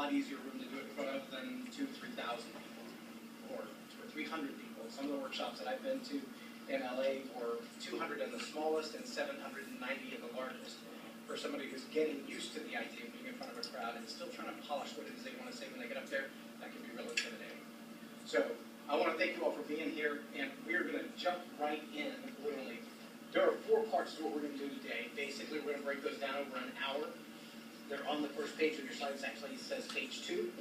lot easier room to do it in front of than 2,000 to 3,000 people, or 300 people. Some of the workshops that I've been to in LA were 200 in the smallest and 790 in the largest. For somebody who's getting used to the idea of being in front of a crowd and still trying to polish what it is they want to say when they get up there, that can be real intimidating. So I want to thank you all for being here, and we're going to jump right in, literally. There are 4 parts to what we're going to do today. Basically, we're going to break those down over an hour. They're on the first page of your slides. Actually, it says page 2.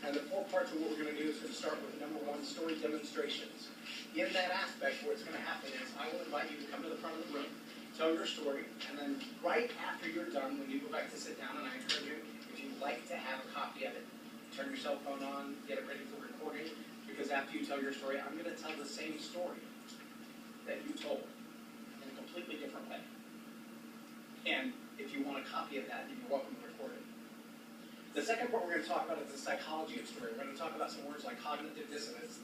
And the 4 parts of what we're going to do is going to start with number 1, story demonstrations. In that aspect, what's going to happen is I will invite you to come to the front of the room, tell your story, and then right after you're done, when you go back to sit down, and I encourage you, if you'd like to have a copy of it, turn your cell phone on, get it ready for recording, because after you tell your story, I'm going to tell the same story that you told in a completely different way. And if you want a copy of that, you're welcome to record it. The second part we're going to talk about is the psychology of story. We're going to talk about some words like cognitive dissonance.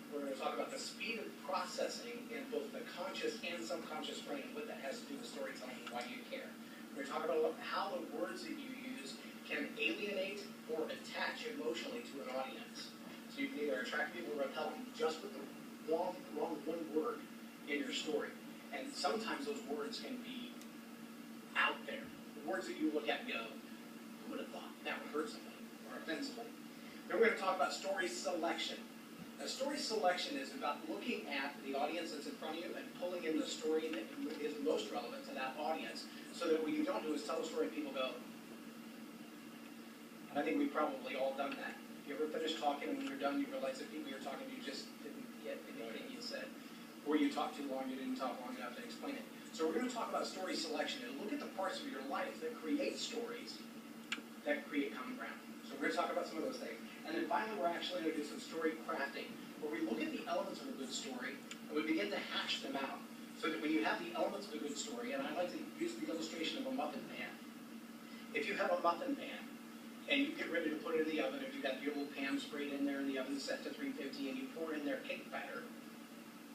We're going to talk about the speed of processing in both the conscious and subconscious brain, what that has to do with storytelling and why you care. We're going to talk about how the words that you use can alienate or attach emotionally to an audience. So you can either attract people or repel them just with the wrong one word in your story. And sometimes those words can be out there. The words that you look at and go, who would have thought that would hurt somebody or offend somebody? Then we're going to talk about story selection. Now, story selection is about looking at the audience that's in front of you and pulling in the story that is most relevant to that audience, so that what you don't do is tell a story and people go, and I think we've probably all done that. You ever finish talking and when you're done you realize that people you're talking to just didn't get anything you said, or you talked too long, you didn't talk long enough to explain it. So we're going to talk about story selection and look at the parts of your life that create stories that create common ground. So we're going to talk about some of those things. And then finally, we're actually going to do some story crafting, where we look at the elements of a good story and we begin to hash them out. So that when you have the elements of a good story, and I like to use the illustration of a muffin pan. If you have a muffin pan and you get ready to put it in the oven, if you've got your little pan sprayed in there and the oven's set to 350 and you pour in there cake batter,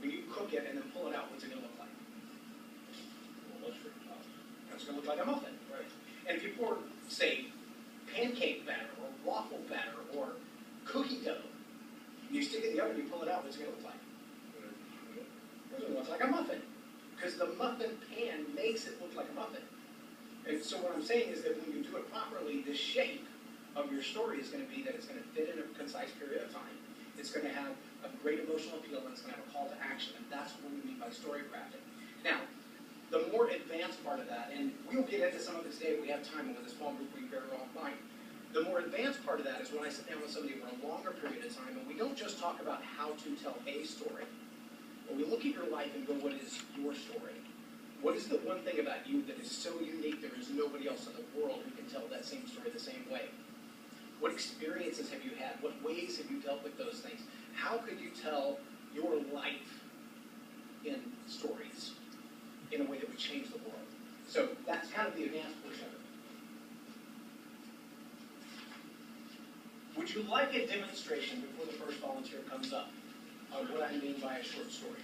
when you cook it and then pull it out, what's it going to look like? It's going to look like a muffin. Right. And if you pour, say, pancake batter or waffle batter or cookie dough, you stick it in the oven, you pull it out, what's it going to look like? It's going to look like a muffin. Because the muffin pan makes it look like a muffin. And so what I'm saying is that when you do it properly, the shape of your story is going to be that it's going to fit in a concise period of time. It's going to have a great emotional appeal, and it's going to have a call to action. And that's what we mean by story crafting. Now, the more advanced part of that, and we'll get into some of this today if we have time, and with a small group we very well might. The more advanced part of that is when I sit down with somebody for a longer period of time, and we don't just talk about how to tell a story, but we look at your life and go, what is your story? What is the one thing about you that is so unique there is nobody else in the world who can tell that same story the same way? What experiences have you had? What ways have you dealt with those things? How could you tell your life in stories in a way that would change the world? So that's kind of the advanced portion of it. Would you like a demonstration before the first volunteer comes up of what I mean by a short story?